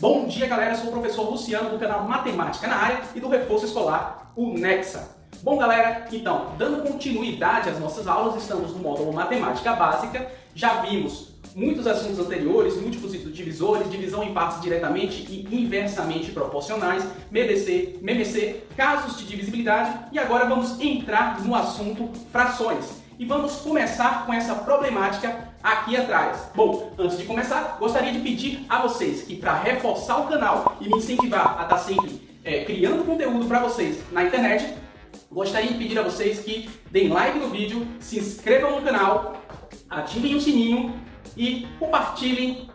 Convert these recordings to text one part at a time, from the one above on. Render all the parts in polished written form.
Bom dia, galera, eu sou o professor Luciano do canal Matemática na Área e do Reforço Escolar, o Nexa. Bom, galera, então, dando continuidade às nossas aulas, estamos no módulo Matemática Básica. Já vimos muitos assuntos anteriores, múltiplos divisores, divisão em partes diretamente e inversamente proporcionais, MMC, casos de divisibilidade, e agora vamos entrar no assunto frações. E vamos começar com essa problemática aqui atrás. Bom, antes de começar, gostaria de pedir a vocês que, para reforçar o canal e me incentivar a estar sempre criando conteúdo para vocês na internet, gostaria de pedir a vocês que deem like no vídeo, se inscrevam no canal, ativem o sininho e compartilhem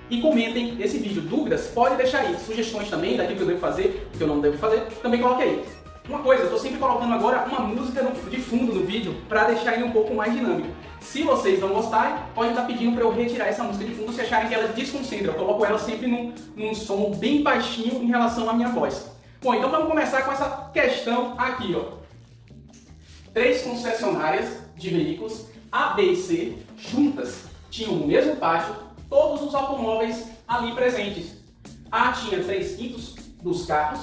e comentem esse vídeo. Dúvidas? Pode deixar aí. Sugestões também daquilo que eu devo fazer, que eu não devo fazer, também coloque aí. Uma coisa, eu estou sempre colocando agora uma música de fundo do vídeo para deixar ele um pouco mais dinâmico. Se vocês não gostarem, podem estar pedindo para eu retirar essa música de fundo se acharem que ela desconcentra. Eu coloco ela sempre num som bem baixinho em relação à minha voz. Bom, então vamos começar com essa questão aqui, ó. 3 concessionárias de veículos A, B e C juntas tinham no mesmo pátio todos os automóveis ali presentes. A tinha 3/5 dos carros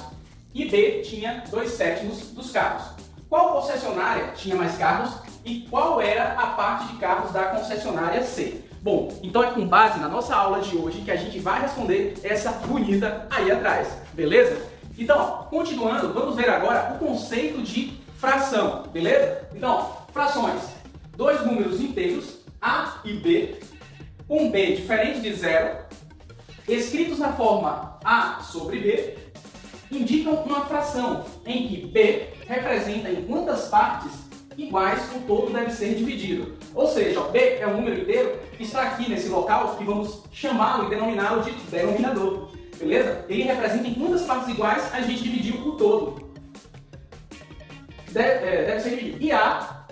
e B tinha 2/7 dos carros. Qual concessionária tinha mais carros e qual era a parte de carros da concessionária C? Bom, então é com base na nossa aula de hoje que a gente vai responder essa bonita aí atrás, beleza? Então, ó, continuando, vamos ver agora o conceito de fração, beleza? Então, frações. 2 números inteiros, A e B, com B diferente de zero, escritos na forma A sobre B, indicam uma fração em que B representa em quantas partes iguais o todo deve ser dividido. Ou seja, B é um número inteiro que está aqui nesse local que vamos chamá-lo e denominá-lo de denominador. Beleza? Ele representa em quantas partes iguais a gente dividiu o todo. Deve ser dividido. E A,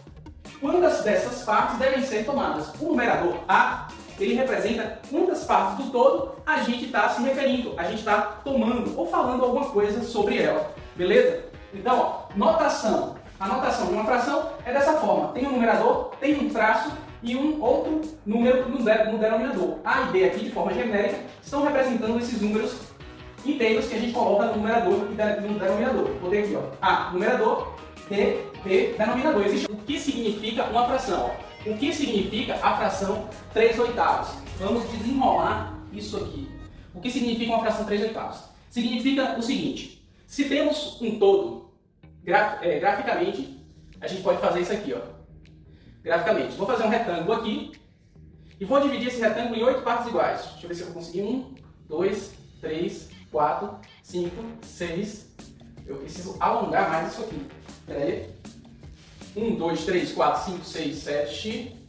quantas dessas partes devem ser tomadas? O numerador A, ele representa quantas partes do todo a gente está se referindo, a gente está tomando ou falando alguma coisa sobre ela, beleza? Então, ó, notação. A notação de uma fração é dessa forma. Tem um numerador, tem um traço e um outro número no denominador. A e B aqui, de forma genérica, estão representando esses números inteiros que a gente coloca no numerador e no denominador. Vou ter aqui, ó, A, numerador, B, denominador. Existe o que significa uma fração, ó. O que significa a fração 3/8? Vamos desenrolar isso aqui. O que significa uma fração 3/8? Significa o seguinte: se temos um todo, graficamente, a gente pode fazer isso aqui, ó. Graficamente, vou fazer um retângulo aqui e vou dividir esse retângulo em 8 partes iguais. Deixa eu ver se eu vou conseguir. 1, 2, 3, 4, 5, 6. Eu preciso alongar mais isso aqui. Espera aí. 1, 2, 3, 4, 5, 6, 7.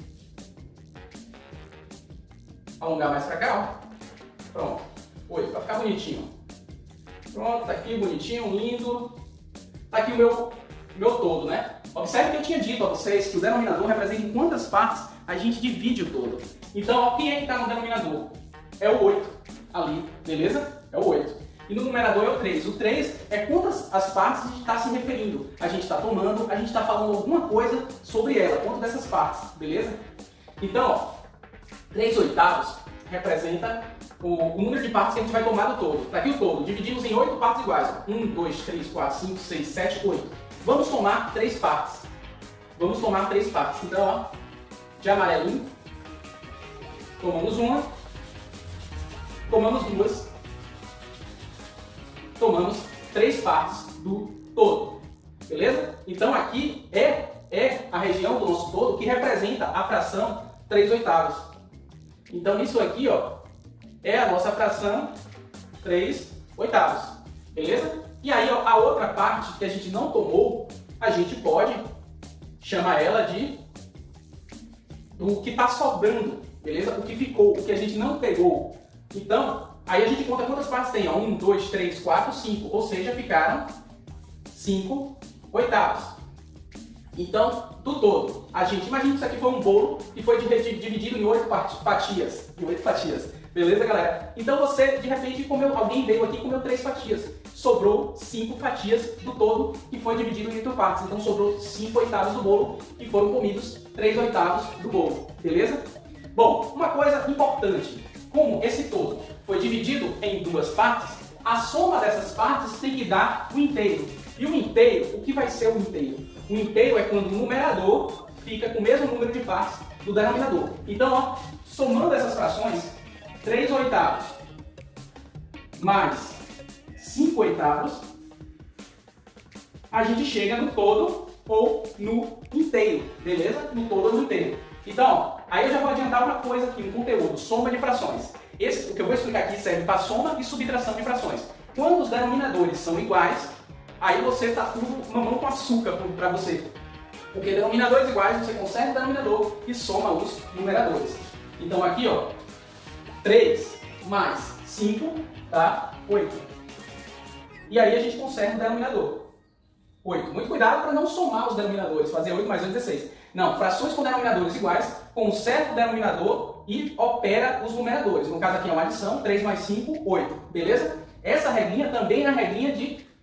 Alongar mais pra cá, ó. Pronto. 8, pra ficar bonitinho. Pronto, tá aqui bonitinho, lindo. Tá aqui o meu todo, né? Observe que eu tinha dito a vocês que o denominador representa em quantas partes a gente divide o todo. Então, ó, quem é que tá no denominador? É o 8 ali, beleza? É o 8. E no numerador é o 3. O 3 é quantas as partes a gente está se referindo. A gente está tomando, a gente está falando alguma coisa sobre ela, quantas dessas partes, beleza? Então, ó, 3/8 representa o número de partes que a gente vai tomar do todo. Está aqui o todo, dividimos em 8 partes iguais. 1, 2, 3, 4, 5, 6, 7, 8. Vamos tomar 3 partes. Vamos tomar 3 partes. Então, ó, de amarelinho, tomamos uma, tomamos 2, tomamos 3 partes do todo, beleza? Então aqui é a região do nosso todo que representa a fração 3/8. Então isso aqui, ó, é a nossa fração 3/8, beleza? E aí, ó, a outra parte que a gente não tomou, a gente pode chamar ela de do que está sobrando, beleza? O que ficou, o que a gente não pegou. Então, aí a gente conta quantas partes tem, ó. 1, 2, 3, 4, 5. Ou seja, ficaram 5/8. Então, do todo, a gente imagina que isso aqui foi um bolo e foi dividido em 8 fatias. Em 8 fatias. Beleza, galera? Então você, de repente, alguém veio aqui e comeu 3 fatias. Sobrou 5 fatias do todo que foi dividido em 8 partes. Então sobrou 5/8 do bolo e foram comidos 3/8 do bolo. Beleza? Bom, uma coisa importante. como esse todo foi dividido em duas partes, a soma dessas partes tem que dar o inteiro. E o inteiro, o que vai ser o inteiro? O inteiro é quando o numerador fica com o mesmo número de partes do denominador. Então, ó, somando essas frações, 3 oitavos mais 5 oitavos, a gente chega no todo ou no inteiro, beleza? No todo ou no inteiro. Então, ó, aí eu já vou adiantar uma coisa aqui no conteúdo, soma de frações. O que eu vou explicar aqui serve para soma e subtração de frações. Quando os denominadores são iguais, aí você está tudo mamão com açúcar para você. Porque denominadores iguais, você conserva o denominador e soma os numeradores. Então aqui, ó, 3 mais 5 dá 8. E aí a gente conserva o denominador. 8. Muito cuidado para não somar os denominadores, fazer 8 mais 8, 16. Não, frações com denominadores iguais, conserva o denominador e opera os numeradores. No caso aqui é uma adição, 3 mais 5, 8. Beleza? Essa regrinha também é a regrinha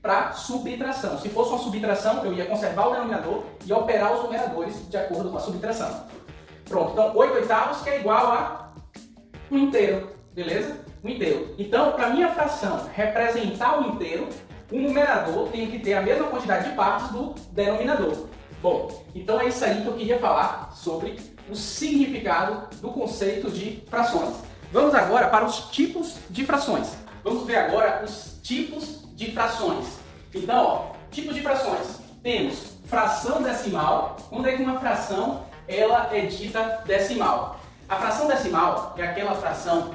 para subtração. Se fosse uma subtração, eu ia conservar o denominador e operar os numeradores de acordo com a subtração. Pronto, então 8 oitavos que é igual a um inteiro, beleza? Um inteiro. Então, para minha fração representar o inteiro, o numerador tem que ter a mesma quantidade de partes do denominador. Bom, então é isso aí que eu queria falar sobre o significado do conceito de frações. Vamos agora para os tipos de frações. Vamos ver agora os tipos de frações. Então, ó, tipos de frações. Temos fração decimal, quando é que uma fração ela é dita decimal. A fração decimal é aquela fração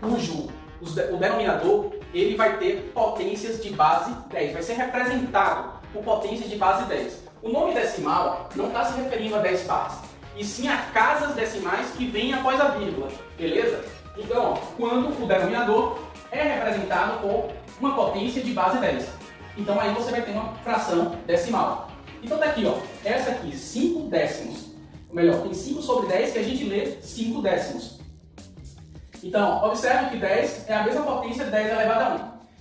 cujo o denominador ele vai ter potências de base 10, vai ser representado por potências de base 10. O nome decimal não está se referindo a 10 partes, e sim a casas decimais que vêm após a vírgula, beleza? Então, ó, quando o denominador é representado por uma potência de base 10. Então aí você vai ter uma fração decimal. Então tá aqui, ó, essa aqui, 5 décimos. Ou melhor, tem 5 sobre 10 que a gente lê 5 décimos. Então, observe que 10 é a mesma potência de 10 elevado a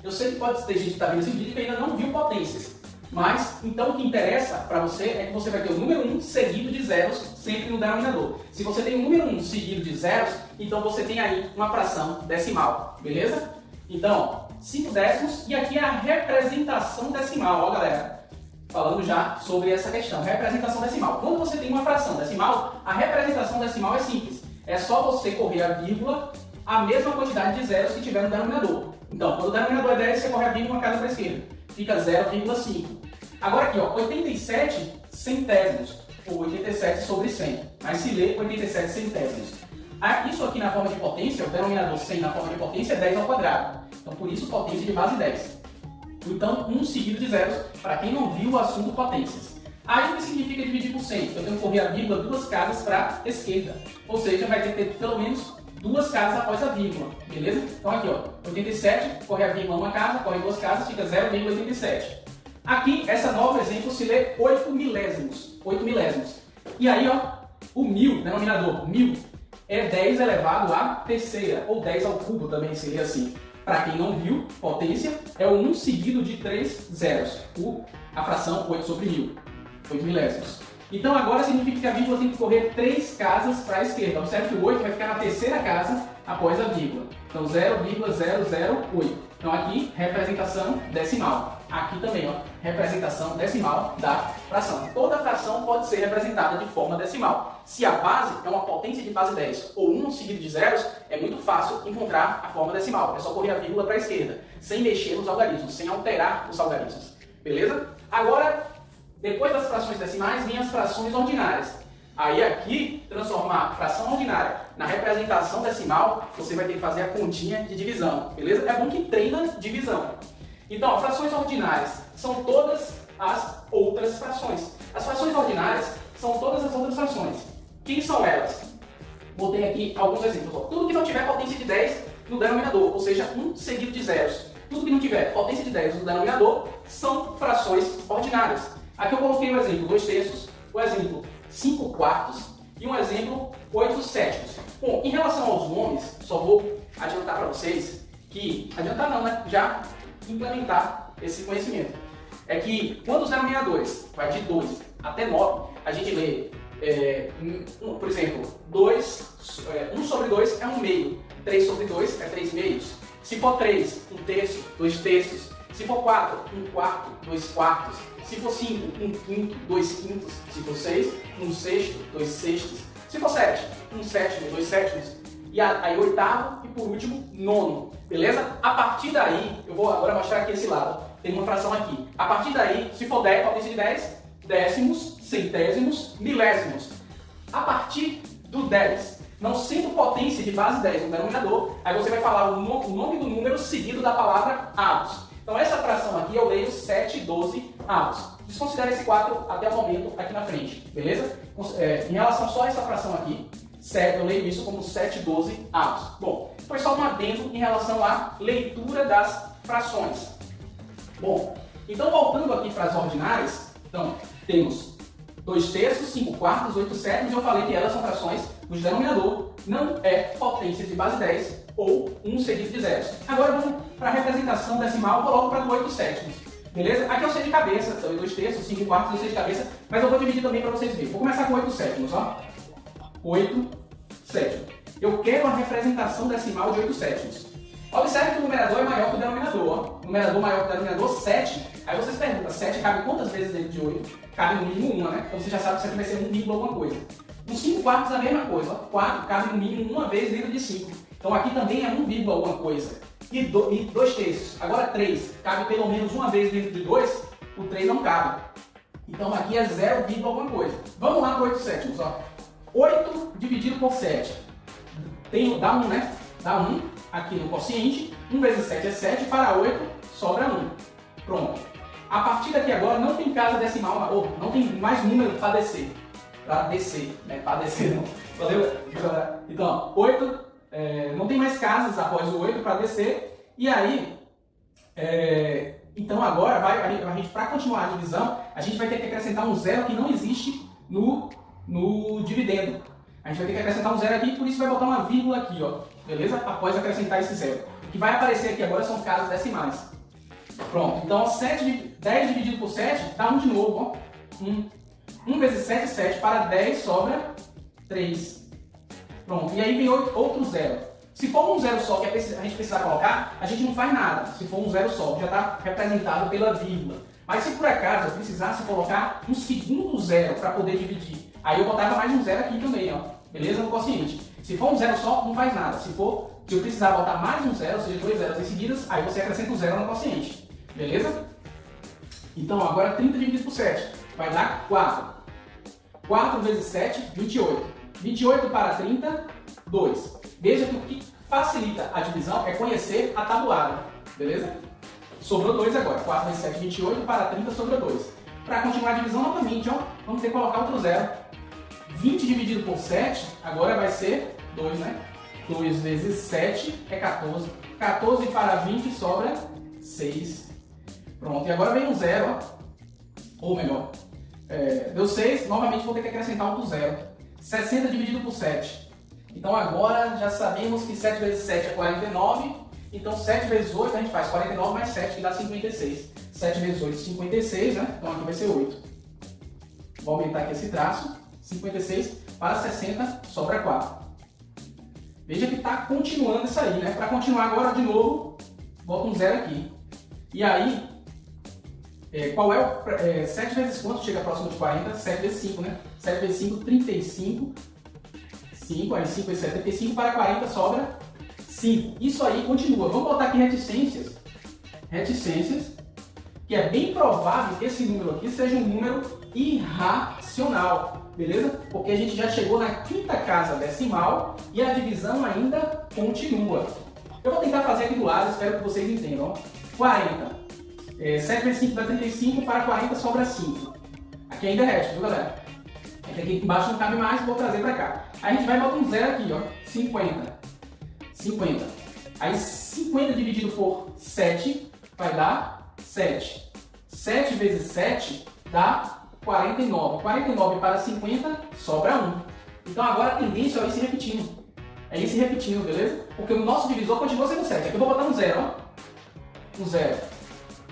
1. Eu sei que pode ter gente que está vendo esse vídeo que ainda não viu potências. Mas, então o que interessa para você é que você vai ter o número 1 seguido de zeros sempre no denominador. Se você tem o número 1 seguido de zeros, então você tem aí uma fração decimal, beleza? Então, 5 décimos, e aqui é a representação decimal, ó galera. Falando já sobre essa questão, representação decimal. Quando você tem uma fração decimal, a representação decimal é simples. É só você correr a vírgula, a mesma quantidade de zeros que tiver no denominador. Então, quando o denominador é 10, você corre a vírgula uma casa para a esquerda. Fica 0,5. Agora aqui, ó, 87 centésimos, ou 87 sobre 100. Mas se lê 87 centésimos. Isso aqui na forma de potência, o denominador 100 na forma de potência é 10 ao quadrado. Então, por isso, potência de base 10. Então, 1 seguido de zeros, para quem não viu o assunto potências. Aí, o que significa dividir por 100? Eu tenho que correr a vírgula 2 casas para a esquerda. Ou seja, vai ter que ter pelo menos 2 casas após a vírgula, beleza? Então, aqui, ó, 87, corre a vírgula uma casa, corre 2 casas, fica 0,87. Aqui, essa nova exemplo se lê 8 milésimos. 8 milésimos. E aí, ó, o 1000, denominador, 1000, é 10 elevado à terceira, ou 10 ao cubo também seria assim. Para quem não viu, potência é o 1 seguido de 3 zeros, a fração 8 sobre 1000, 8 milésimos. Então agora significa que a vírgula tem que correr 3 casas para a esquerda. Observe que o 8 vai ficar na terceira casa após a vírgula. Então 0,008. Então aqui, representação decimal. Aqui também, ó, representação decimal da fração. Toda fração pode ser representada de forma decimal. Se a base é uma potência de base 10 ou 1 seguido de zeros, é muito fácil encontrar a forma decimal. É só correr a vírgula para a esquerda, sem mexer nos algarismos, sem alterar os algarismos. Beleza? Agora, depois das frações decimais, vem as frações ordinárias. Aí aqui, transformar a fração ordinária na representação decimal, você vai ter que fazer a continha de divisão, beleza? É bom que treina divisão. Então, ó, frações ordinárias são todas as outras frações. As frações ordinárias são todas as outras frações. Quem são elas? Botei aqui alguns exemplos. Ó. Tudo que não tiver potência de 10 no denominador, ou seja, 1 seguido de zeros. Tudo que não tiver potência de 10 no denominador são frações ordinárias. Aqui eu coloquei o exemplo 2 terços, o exemplo 5 quartos e um exemplo 8 sétimos. Bom, em relação aos nomes, só vou adiantar para vocês que... Adiantar não, né? Já implementar esse conhecimento. É que quando os denominadores vai de 2 até 9, a gente lê por exemplo, 1 sobre 2 é 1 meio, 3 sobre 2 é 3 meios. Se for 3, 1 terço, 2 terços. Se for 4, 1 quarto, 2 quartos. Se for 5, 1 quinto, 2 quintos. Se for 6, 1 sexto, 2 sextos. Se for 7, 1 sétimo, 2 sétimos. E aí oitavo e por último, nono. Beleza? A partir daí, eu vou agora mostrar aqui esse lado. Tem uma fração aqui. A partir daí, se for 10, potência de 10, décimos, centésimos, milésimos. A partir do 10, não sendo potência de base 10 no denominador, aí você vai falar o nome do número seguido da palavra avos. Então essa fração aqui eu leio 7/12 avos. Desconsidere esse 4 até o momento aqui na frente, beleza? Em relação só a essa fração aqui, eu leio isso como 7/12 avos. Bom, foi só um adendo em relação à leitura das frações. Bom, então voltando aqui para as ordinárias, então temos 2 terços, 5 quartos, 8 sétimos, eu falei que elas são frações cujo denominador não é potência de base 10 ou 1 seguido de zeros. Agora vamos para a representação decimal, eu coloco para 8 sétimos. Beleza? Aqui eu sei de cabeça, então 2 terços, 5 quartos, eu sei de cabeça, mas eu vou dividir também para vocês verem. Vou começar com 8 sétimos, ó. 8 sétimos. Eu quero a representação decimal de 8 sétimos. Observe que o numerador é maior que o denominador, ó. O numerador maior que o denominador, 7. Aí vocês perguntam, 7 cabe quantas vezes dentro de 8? Cabe no mínimo 1, né? Então você já sabe que isso aqui vai ser 1 vírgula alguma coisa. Os 5 quartos é a mesma coisa, ó. 4 cabe no mínimo uma vez dentro de 5. Então aqui também é 1 vírgula alguma coisa. E 2 terços. Agora 3 cabe pelo menos uma vez dentro de 2, o 3 não cabe. Então aqui é 0 vírgula alguma coisa. Vamos lá para 8 sétimos, ó. 8 dividido por 7. Dá 1, né? Dá 1 aqui no quociente. 1 vezes 7 é 7, para 8 sobra 1. Pronto. A partir daqui agora não tem casa decimal, ou não tem mais número para descer. Para descer, né? Para descer não. Valeu? Então, 8, não tem mais casas após o 8 para descer. E aí, então agora, para continuar a divisão, a gente vai ter que acrescentar um zero que não existe no dividendo. A gente vai ter que acrescentar um zero aqui, por isso vai botar uma vírgula aqui, ó. Beleza? Após acrescentar esse zero. O que vai aparecer aqui agora são casas decimais. Pronto. Então, 10 dividido por 7 dá 1 de novo, ó. 1 vezes 7 é 7. Para 10 sobra 3. Pronto. E aí vem outro zero. Se for um zero só que a gente precisar colocar, a gente não faz nada. Se for um zero só, já está representado pela vírgula. Mas se por acaso eu precisasse colocar um segundo zero para poder dividir, aí eu botava mais um zero aqui também, ó. Beleza? No quociente. Se for um zero só, não faz nada. Se eu precisar botar mais um zero, ou seja, 2 zeros em seguidas, aí você acrescenta um zero no quociente. Beleza? Então agora 30 dividido por 7 vai dar 4. 4 vezes 7, 28. 28 para 30, 2. Veja que o que facilita a divisão é conhecer a tabuada. Beleza? Sobrou 2 agora. 4 vezes 7, 28 para 30 sobra 2. Para continuar a divisão novamente, ó, vamos ter que colocar outro zero. 20 dividido por 7, agora vai ser 2, né? 2 vezes 7 é 14. 14 para 20 sobra 6. Pronto, e agora vem um zero, ó. Ou melhor, deu 6, novamente vou ter que acrescentar outro zero. 60 dividido por 7. Então agora já sabemos que 7 vezes 7 é 49. Então 7 vezes 8 a gente faz 49 mais 7, que dá 56. 7 vezes 8, 56, né? Então aqui vai ser 8. Vou aumentar aqui esse traço. 56 para 60 sobra 4. Veja que está continuando isso aí, né? Para continuar agora de novo, bota um zero aqui. E aí, qual é o 7 vezes quanto chega próximo de 40? 7 vezes 5, né? 7 vezes 5, 35. 5, aí 5 vezes 7, 35 para 40 sobra 5. Isso aí continua. Vamos botar aqui reticências. Reticências, que é bem provável que esse número aqui seja um número irracional. Beleza? Porque a gente já chegou na quinta casa decimal e a divisão ainda continua. Eu vou tentar fazer aqui do lado, espero que vocês entendam. 40. 7 vezes 5 dá 35, para 40 sobra 5. Aqui ainda é resto, viu, galera? Aqui embaixo não cabe mais, vou trazer para cá. Aí a gente vai botar um zero aqui, ó. 50. 50. Aí 50 dividido por 7 vai dar 7. 7 vezes 7 dá 49. 49 para 50 sobra 1. Então agora a tendência é ir se repetindo. É ir se repetindo, beleza? Porque o nosso divisor continua sendo 7. Aqui eu vou botar um zero, ó. Um zero.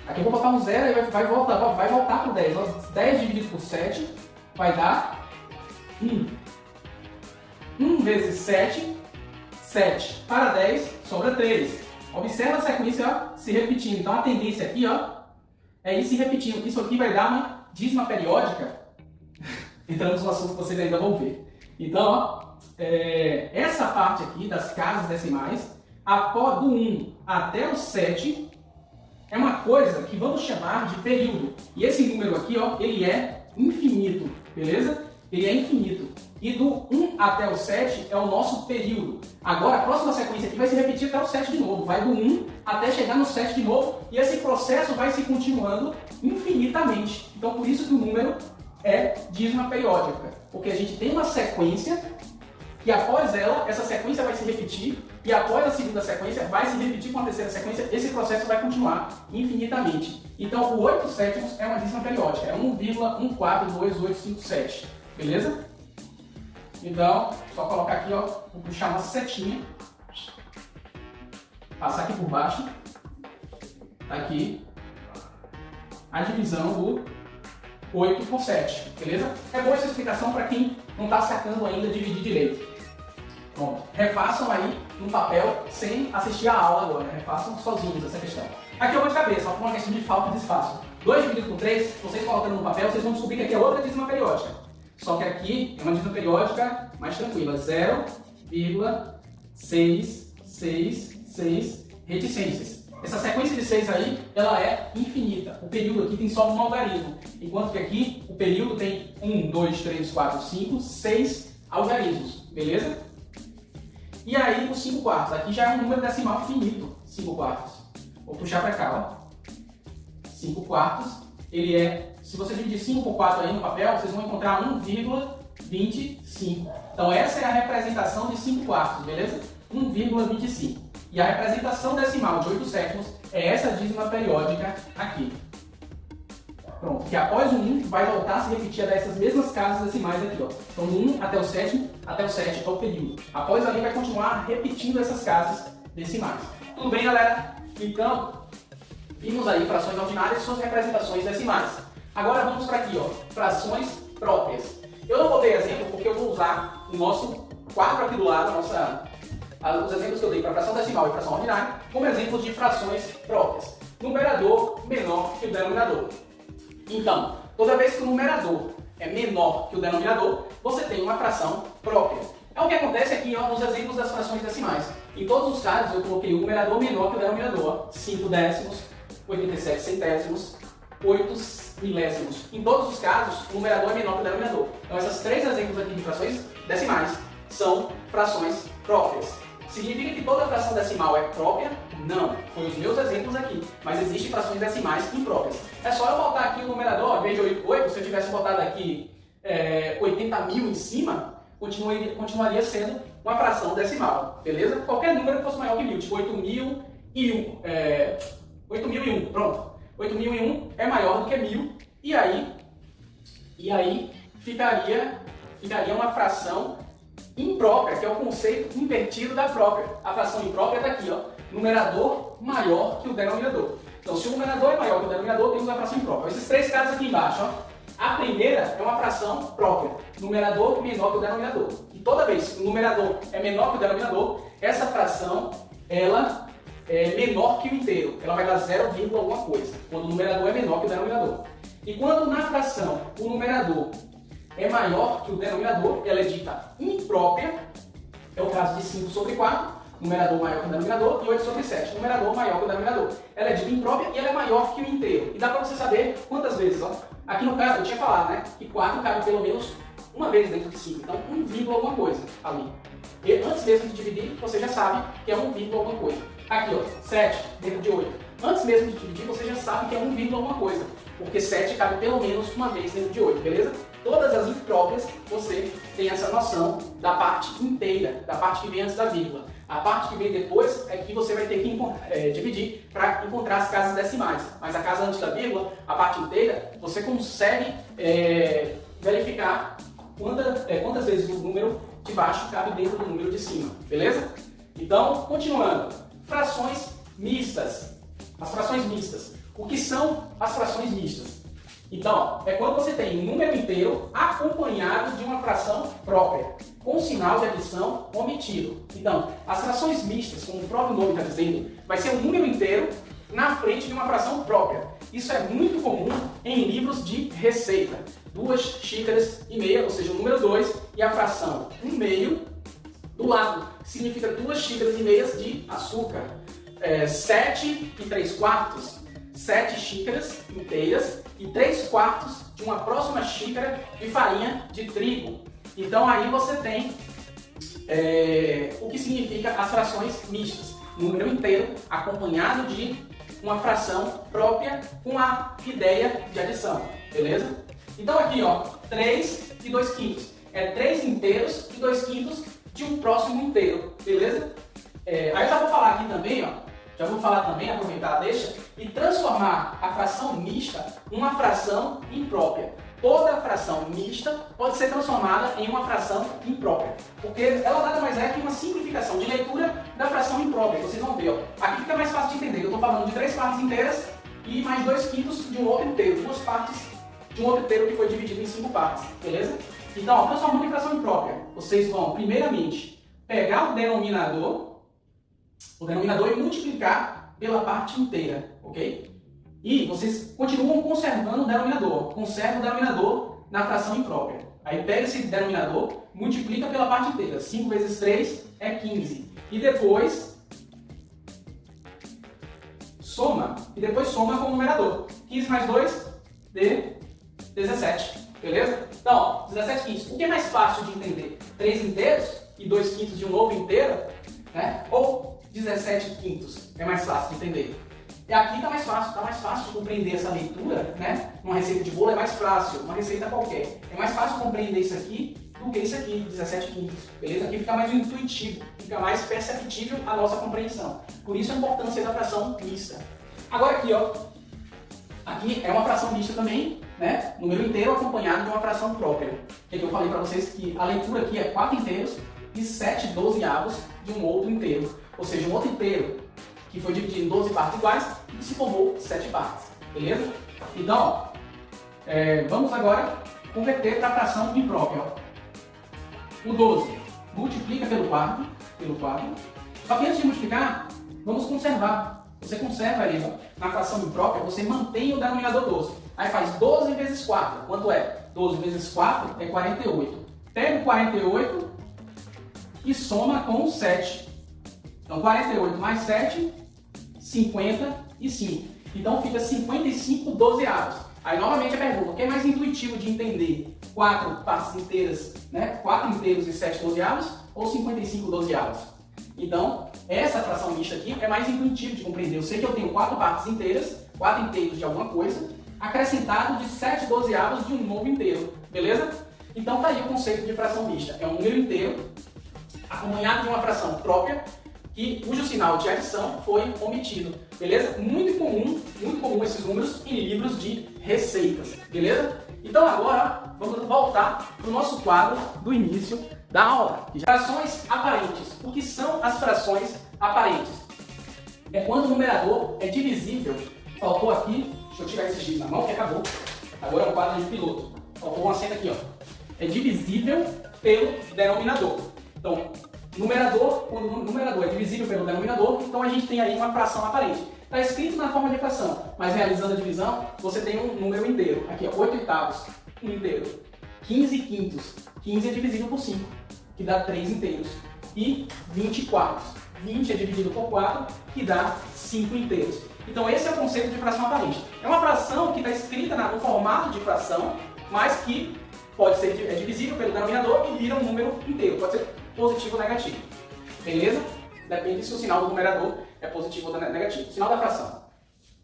Aqui eu vou botar um zero e vai voltar para o 10. Ó. 10 dividido por 7 vai dar 1 vezes 7, 7 para 10, sobra 3. Observa a sequência, ó, se repetindo. Então a tendência aqui, ó, é ir se repetindo. Isso aqui vai dar uma dízima periódica. Entramos no assunto que vocês ainda vão ver. Então, ó, essa parte aqui das casas decimais, do 1 até o 7, é uma coisa que vamos chamar de período. E esse número aqui, ó, ele é infinito, beleza? Ele é infinito. E do 1 até o 7 é o nosso período. Agora, a próxima sequência aqui vai se repetir até o 7 de novo. Vai do 1 até chegar no 7 de novo. E esse processo vai se continuando infinitamente. Então, por isso que o número é dízima periódica. Porque a gente tem uma sequência e após ela, essa sequência vai se repetir. E após a segunda sequência, vai se repetir com a terceira sequência. Esse processo vai continuar infinitamente. Então, o 8 sétimos é uma dízima periódica. É 1,1428857. Beleza? Então, só colocar aqui, ó, vou puxar uma setinha, passar aqui por baixo, tá aqui, a divisão do 8 por 7, beleza? É boa essa explicação para quem não está sacando ainda dividir direito. Pronto, refaçam aí no papel sem assistir a aula agora, refaçam sozinhos essa questão. Aqui eu vou de cabeça, ó, por uma questão de falta de espaço. 2 dividido por 3, vocês colocando no papel, vocês vão descobrir que aqui é outra dízima periódica. Só que aqui é uma dízima periódica mais tranquila, 0,666 reticências. Essa sequência de 6 aí, ela é infinita. O período aqui tem só um algarismo, enquanto que aqui o período tem 1, 2, 3, 4, 5, 6 algarismos, beleza? E aí os 5 quartos, aqui já é um número decimal finito, 5 quartos. Vou puxar para cá, ó. 5 quartos, ele é... Se você dividir 5 por 4 aí no papel, vocês vão encontrar 1,25. Então essa é a representação de 5 quartos, beleza? 1,25. E a representação decimal de 8 sétimos é essa dízima periódica aqui. Pronto, que após o 1 vai voltar a se repetir dessas mesmas casas decimais aqui, ó. Então do 1 até o 7 é o período. Após ali vai continuar repetindo essas casas decimais. Tudo bem, galera? Então, vimos aí frações ordinárias e suas representações decimais. Agora vamos para aqui, ó, frações próprias. Eu não botei exemplo porque eu vou usar o nosso quadro aqui do lado, os exemplos que eu dei para fração decimal e fração ordinária, como exemplos de frações próprias. Numerador menor que o denominador. Então, toda vez que o numerador é menor que o denominador, você tem uma fração própria. É o que acontece aqui, ó, nos exemplos das frações decimais. Em todos os casos, eu coloquei o numerador menor que o denominador. 5 décimos, 87 centésimos, 8 milésimos. Em todos os casos, o numerador é menor que o denominador. Então, esses 3 exemplos aqui de frações decimais são frações próprias. Significa que toda fração decimal é própria? Não. Foi os meus exemplos aqui. Mas existem frações decimais impróprias. É só eu botar aqui o numerador, ao invés de 8, se eu tivesse botado aqui 80 mil em cima, continuaria sendo uma fração decimal. Beleza? Qualquer número que fosse maior que 1000, tipo 8001. 8001, pronto. 8001 é maior do que 1000 e aí ficaria uma fração imprópria, que é o conceito invertido da própria. A fração imprópria está aqui, ó, numerador maior que o denominador. Então, se o numerador é maior que o denominador, temos a fração imprópria. Esses 3 casos aqui embaixo, ó, a primeira é uma fração própria, numerador menor que o denominador. E toda vez que o numerador é menor que o denominador, essa fração, ela é menor que o inteiro. Ela vai dar 0, alguma coisa, quando o numerador é menor que o denominador. E quando na fração o numerador é maior que o denominador, ela é dita imprópria, é o caso de 5 sobre 4, numerador maior que o denominador, e 8 sobre 7, numerador maior que o denominador. Ela é dita imprópria e ela é maior que o inteiro. E dá para você saber quantas vezes, ó. Aqui no caso, eu tinha falado, né, que 4 cabe pelo menos uma vez dentro de 5, então 1, alguma coisa ali. E antes mesmo de dividir, você já sabe que é 1, alguma coisa. Aqui, ó, 7 dentro de 8. Antes mesmo de dividir, você já sabe que é 1, alguma coisa, porque 7 cabe pelo menos uma vez dentro de 8, beleza? Todas as impróprias, você tem essa noção da parte inteira, da parte que vem antes da vírgula. A parte que vem depois é que você vai ter que dividir para encontrar as casas decimais. Mas a casa antes da vírgula, a parte inteira, você consegue verificar quantas vezes o número de baixo cabe dentro do número de cima, beleza? Então, continuando. Frações mistas. As frações mistas. O que são as frações mistas? Então, é quando você tem um número inteiro acompanhado de uma fração própria, com sinal de adição omitido. Então, as frações mistas, como o próprio nome está dizendo, vai ser um número inteiro na frente de uma fração própria. Isso é muito comum em livros de receita. 2 xícaras e meia, ou seja, o número 2, e a fração 1/2 do lado, que significa 2 xícaras e meias de açúcar. 7 3/4, 7 xícaras inteiras e 3/4 de uma próxima xícara de farinha de trigo. Então aí você tem o que significa as frações mistas. Número inteiro acompanhado de uma fração própria com a ideia de adição, beleza? Então aqui, ó, 3 e 2/5. É 3 inteiros e 2/5 de um próximo inteiro, beleza? Aí eu já vou falar aqui também, ó, aproveitar a deixa, e transformar a fração mista em uma fração imprópria. Toda fração mista pode ser transformada em uma fração imprópria, porque ela nada mais é que uma simplificação de leitura da fração imprópria. Vocês vão ver, ó. Aqui fica mais fácil de entender. Eu estou falando de 3 partes inteiras e mais 2/5 de um outro inteiro, 2 partes de um outro inteiro que foi dividido em 5 partes, beleza? Então, ó, transformando em fração imprópria, vocês vão, primeiramente, pegar o denominador e multiplicar pela parte inteira, ok? E vocês continuam conservando o denominador. Conserva o denominador na fração imprópria. Aí pega esse denominador, multiplica pela parte inteira. 5 vezes 3 é 15. E depois soma com o numerador. 15 mais 2 dê 17. Beleza? Então, ó, 17 quintos. O que é mais fácil de entender? 3 inteiros e 2/5 de um novo inteiro? Né? Ou 17 quintos? É mais fácil de entender. E aqui está mais fácil de compreender essa leitura, né? Uma receita de bolo é mais fácil, uma receita qualquer. É mais fácil compreender isso aqui do que isso aqui, 17 quintos, beleza? Aqui fica mais intuitivo, fica mais perceptível a nossa compreensão. Por isso a importância da fração mista. Agora aqui, ó, aqui é uma fração mista também, né? Número inteiro acompanhado de uma fração própria. Que eu falei para vocês que a leitura aqui é 4 inteiros e 7 dozeavos de um outro inteiro. Ou seja, um outro inteiro que foi dividido em 12 partes iguais e que se formou 7 partes, beleza? Então, ó, vamos agora converter para a fração imprópria. Ó. O 12 multiplica pelo quarto. Só que antes de multiplicar, vamos conservar. Você conserva ali, ó, na fração imprópria, você mantém o denominador 12. Aí faz 12 vezes 4. Quanto é? 12 vezes 4 é 48. Pega o 48 e soma com o 7. Então, 48 mais 7, 55. Então, fica 55 dozeavos. Aí, novamente, a pergunta, o que é mais intuitivo de entender? 4 partes inteiras, né? 4 inteiros e 7 dozeavos ou 55 dozeavos? Então, essa fração mista aqui é mais intuitivo de compreender. Eu sei que eu tenho 4 partes inteiras, 4 inteiros de alguma coisa, acrescentado de 7 dozeavos de um novo inteiro, beleza? Então, tá aí o conceito de fração mista. É um número inteiro acompanhado de uma fração própria, cujo sinal de adição foi omitido, beleza? Muito comum esses números em livros de receitas, beleza? Então agora vamos voltar para o nosso quadro do início da aula. Frações aparentes. O que são as frações aparentes? É quando o numerador é divisível. Faltou aqui, deixa eu tirar esse giz na mão que acabou. Agora é um quadro de piloto. Faltou uma seta aqui, ó. É divisível pelo denominador. Então, quando o numerador é divisível pelo denominador, então a gente tem aí uma fração aparente. Está escrito na forma de fração, mas realizando a divisão, você tem um número inteiro. Aqui, ó, 8 oitavos, um inteiro. 15 quintos, 15 é divisível por 5, que dá 3 inteiros. E 20 quartos, 20 é dividido por 4, que dá 5 inteiros. Então esse é o conceito de fração aparente. É uma fração que está escrita no formato de fração, mas que pode ser divisível pelo denominador e vira um número inteiro. Pode ser positivo ou negativo. Beleza? Depende se o sinal do numerador é positivo ou negativo. Sinal da fração.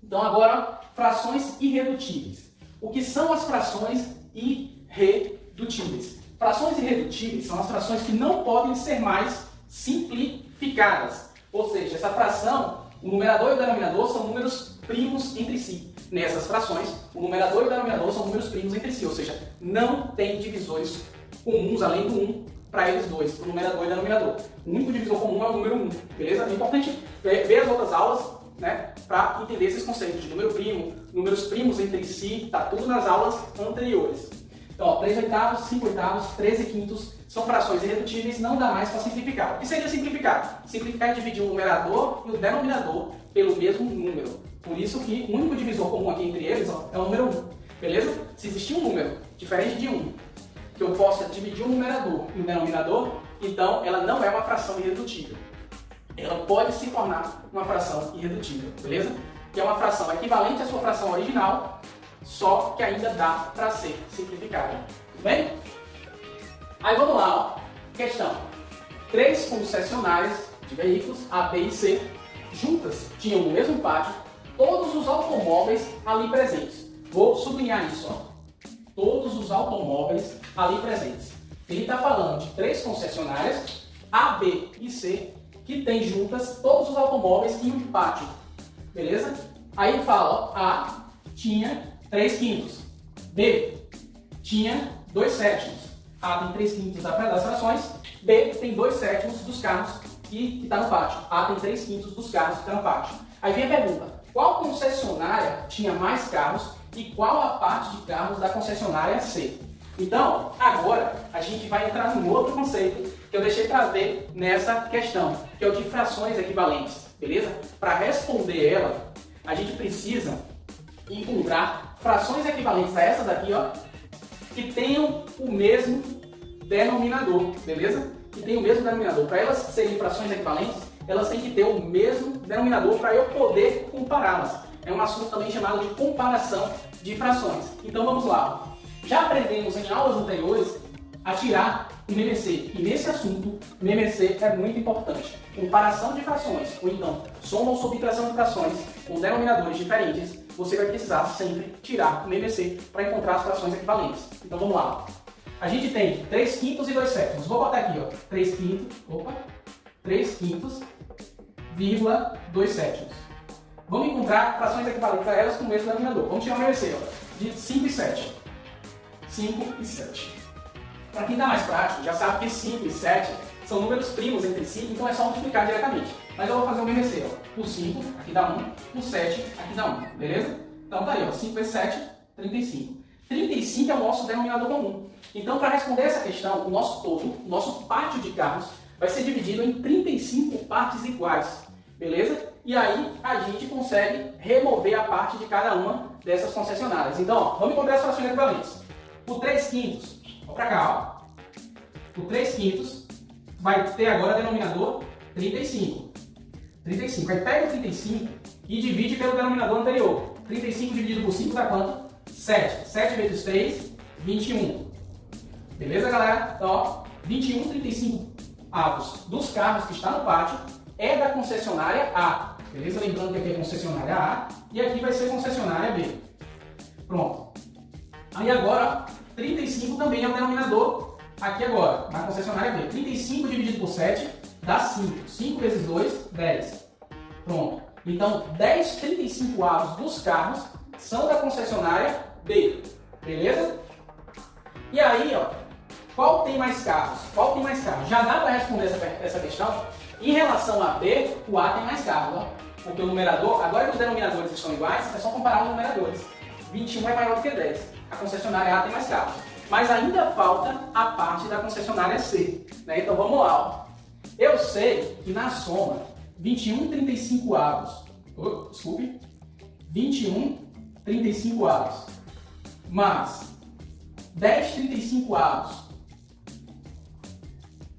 Então agora, frações irredutíveis. O que são as frações irredutíveis? Frações irredutíveis são as frações que não podem ser mais simplificadas. Ou seja, essa fração, o numerador e o denominador são números primos entre si. Nessas frações, o numerador e o denominador são números primos entre si. Ou seja, não tem divisores comuns além do 1 para eles dois, o numerador e o denominador. O único divisor comum é o número 1, beleza? É importante ver as outras aulas né, para entender esses conceitos de número primo, números primos entre si, tá tudo nas aulas anteriores. Então, ó, 3 oitavos, 5 oitavos, 13 quintos são frações irredutíveis, não dá mais para simplificar. O que seria simplificar? Simplificar é dividir o numerador e o denominador pelo mesmo número. Por isso que o único divisor comum aqui entre eles, ó, é o número 1. Beleza? Se existir um número diferente de 1, que eu possa dividir o numerador e o denominador, então ela não é uma fração irredutível. Ela pode se tornar uma fração irredutível, beleza? Que é uma fração equivalente à sua fração original, só que ainda dá para ser simplificada. Tudo bem? Aí vamos lá, ó. Questão. 3 concessionárias de veículos, A, B e C, juntas tinham no mesmo pátio todos os automóveis ali presentes. Vou sublinhar isso, ó. Todos os automóveis ali presentes. Ele está falando de 3 concessionárias, A, B e C, que tem juntas todos os automóveis em um pátio. Beleza? Aí ele fala, ó, A tinha 3 quintos, B tinha 2 sétimos. A tem 3 quintos das frações, B tem 2 sétimos dos carros que está no pátio. A tem 3 quintos dos carros que estão no pátio. Aí vem a pergunta, qual concessionária tinha mais carros e qual a parte de carros da concessionária C? Então, agora a gente vai entrar num outro conceito que eu deixei para ver nessa questão, que é o de frações equivalentes, beleza? Para responder ela, a gente precisa encontrar frações equivalentes a essas daqui, ó, que tenham o mesmo denominador, beleza? Que tenham o mesmo denominador. Para elas serem frações equivalentes, elas têm que ter o mesmo denominador para eu poder compará-las. É um assunto também chamado de comparação de frações. Então vamos lá. Já aprendemos em aulas anteriores a tirar o MMC. E nesse assunto, o MMC é muito importante. Comparação de frações, ou então soma ou subtração de frações com denominadores diferentes, você vai precisar sempre tirar o MMC para encontrar as frações equivalentes. Então vamos lá. A gente tem 3 quintos e 2 sétimos. Vou botar aqui, ó, 3 quintos, vírgula 2 sétimos. Vamos encontrar frações equivalentes a elas com o mesmo denominador. Vamos tirar o MMC, ó, de 5 e 7. 5 e 7. Para quem dá mais prático, já sabe que 5 e 7 são números primos entre si, então é só multiplicar diretamente. Mas eu vou fazer o MMC, ó. O 5, aqui dá 1, o 7, aqui dá 1, beleza? Então tá aí, ó, 5 vezes 7, 35. 35 é o nosso denominador comum. Então, para responder essa questão, o nosso todo, o nosso pátio de carros, vai ser dividido em 35 partes iguais, beleza? E aí a gente consegue remover a parte de cada uma dessas concessionárias. Então, ó, vamos encontrar as frações equivalentes. O 3 quintos, vamos para cá, ó. O 3 quintos vai ter agora denominador 35. 35. Aí pega o 35 e divide pelo denominador anterior. 35 dividido por 5 dá quanto? 7. 7 vezes 3, 21. Beleza, galera? Então, ó, 21, 35 avos dos carros que está no pátio é da concessionária A. Beleza? Lembrando que aqui é concessionária A e aqui vai ser concessionária B. Pronto. Aí agora, 35 também é o denominador aqui agora, na concessionária B. 35 dividido por 7 dá 5. 5 vezes 2, 10. Pronto. Então, 10 35 avos dos carros são da concessionária B. Beleza? E aí, ó, qual tem mais carros? Qual tem mais carros? Já dá para responder essa questão? Em relação a B, o A tem mais carros, ó. Porque o numerador, agora que os denominadores estão iguais, é só comparar os numeradores. 21 é maior do que 10. A concessionária A tem mais carros. Mas ainda falta a parte da concessionária C, né? Então vamos lá, ó. Eu sei que na soma, 21 35 avos, desculpe, 21 35 avos, mais 10 35 avos,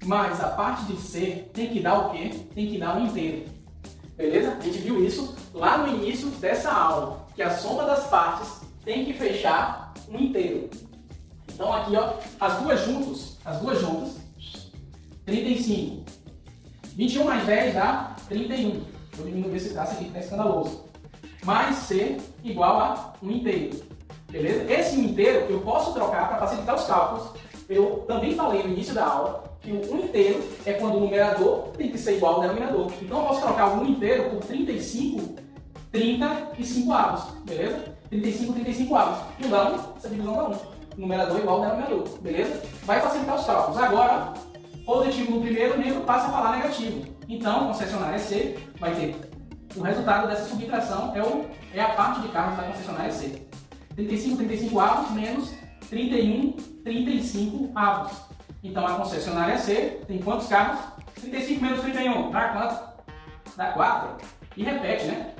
mais a parte de C tem que dar o quê? Tem que dar um inteiro. Beleza? A gente viu isso lá no início dessa aula, que a soma das partes tem que fechar um inteiro. Então aqui, ó, as duas juntas, 35. 21 mais 10 dá 31. Vou diminuir esse traço aqui que está escandaloso. Mais C igual a um inteiro. Beleza? Esse inteiro eu posso trocar para facilitar os cálculos. Eu também falei no início da aula que o 1 inteiro é quando o numerador tem que ser igual ao denominador. Então eu posso trocar o 1 inteiro por 35 avos. Beleza? 35 avos. Não dá 1, essa divisão dá 1. Numerador igual ao denominador. Beleza? Vai facilitar os cálculos. Agora, positivo no primeiro, negro passa a falar negativo. Então, concessionária C vai ter o resultado dessa subtração é a parte de carros da concessionária C. 35 avos menos 35 avos. Então a concessionária C tem quantos carros? 35 menos 31, dá quanto? Dá 4. E repete, né?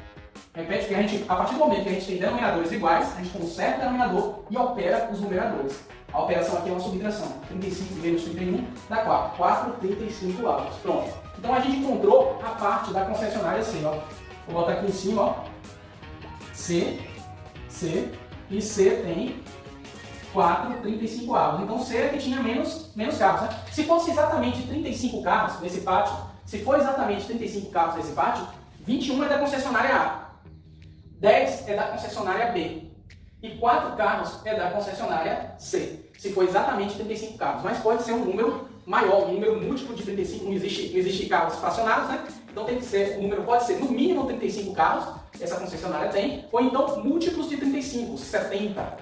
Repete que a partir do momento que a gente tem denominadores iguais, a gente conserta o denominador e opera os numeradores. A operação aqui é uma subtração. 35 menos 31 dá 4. 4, 35 avos. Pronto. Então a gente encontrou a parte da concessionária C. Ó. Vou botar aqui em cima, ó. C, e C tem 4, 35 avos. Então C é que tinha menos carros. Né? Se fosse exatamente 35 carros nesse pátio, se for exatamente 35 carros nesse pátio, 21 é da concessionária A, 10 é da concessionária B e 4 carros é da concessionária C. Se for exatamente 35 carros, mas pode ser um número maior, um número múltiplo de 35, não existe carros fracionados, né? Então tem que ser, o número pode ser no mínimo 35 carros, essa concessionária tem, ou então múltiplos de 35, 70,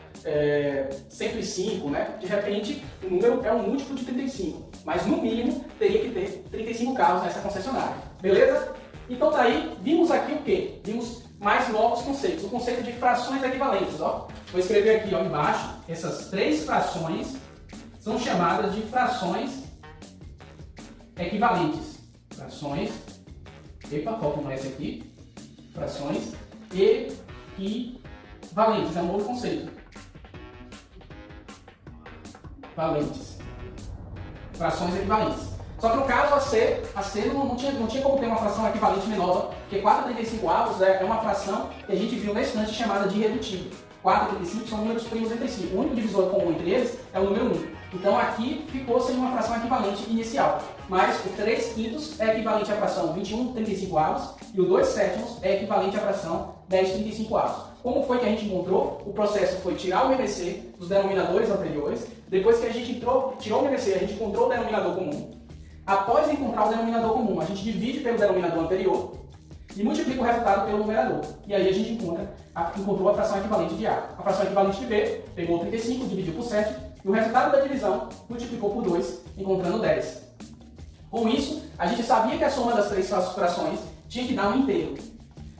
105, né? De repente, o número é um múltiplo de 35, mas no mínimo teria que ter 35 carros nessa concessionária, beleza? Então tá aí, vimos aqui o quê? Vimos mais novos conceitos, o conceito de frações equivalentes, ó. Vou escrever aqui, ó, embaixo, essas 3 frações são chamadas de frações equivalentes. Frações, falta um S aqui, frações equivalentes, é um novo conceito. Valentes. Frações equivalentes. Só que no caso a C não tinha como ter uma fração equivalente menor, porque 4,35 avos é uma fração que a gente viu na estante chamada de irredutível. 4,35 são números primos entre si. O único divisor comum entre eles é o número 1. Então aqui ficou sem uma fração equivalente inicial. Mas o 3/5 é equivalente à fração 21,35 avos e o 2/7 é equivalente à fração 10,35 avos. Como foi que a gente encontrou? O processo foi tirar o MVC dos denominadores anteriores. Depois que a gente tirou o MVC, a gente encontrou o denominador comum. Após encontrar o denominador comum, a gente divide pelo denominador anterior e multiplica o resultado pelo numerador. E aí a gente encontrou a fração equivalente de A. A fração equivalente de B pegou 35, dividiu por 7 e o resultado da divisão multiplicou por 2, encontrando 10. Com isso, a gente sabia que a soma das 3 frações tinha que dar um inteiro.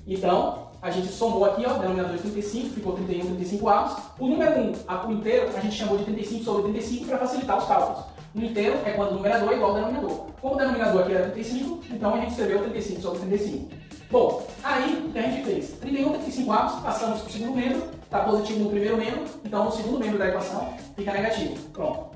Então, a gente somou aqui, ó, denominador de 35, ficou 31, 35 avos. O número 1, o inteiro, a gente chamou de 35 sobre 35 para facilitar os cálculos. O inteiro é quando o numerador é igual ao denominador. Como o denominador aqui era 35, então a gente escreveu 35 sobre 35. Bom, aí o que a gente fez? 31, 35 avos, passamos para o segundo membro, está positivo no primeiro membro, então o segundo membro da equação fica negativo. Pronto.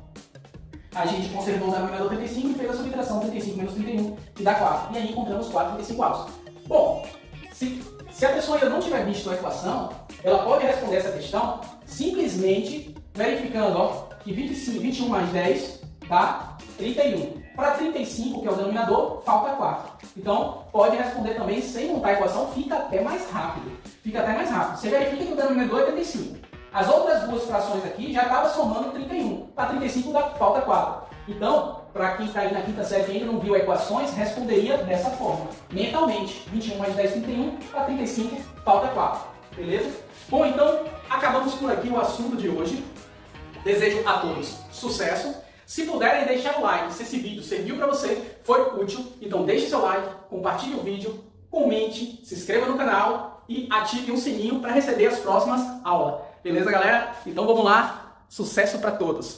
A gente conservou o denominador 35 e fez a subtração 35 menos 31, que dá 4. E aí encontramos 4,35 avos. Bom, se a pessoa ainda não tiver visto a equação, ela pode responder essa questão simplesmente verificando, ó, que 21 mais 10 dá 31. Para 35, que é o denominador, falta 4. Então, pode responder também sem montar a equação, fica até mais rápido. Você verifica que o denominador é 35. As outras duas frações aqui já estavam somando 31. Para 35 falta 4. Então, para quem está aí na quinta série e ainda não viu equações, responderia dessa forma. Mentalmente, 21 mais 10, 31. Para 35, falta 4. Beleza? Bom, então, acabamos por aqui o assunto de hoje. Desejo a todos sucesso. Se puderem deixar o like, se esse vídeo serviu para você, foi útil, então deixe seu like, compartilhe o vídeo, comente, se inscreva no canal e ative o sininho para receber as próximas aulas. Beleza, galera? Então vamos lá, sucesso para todos!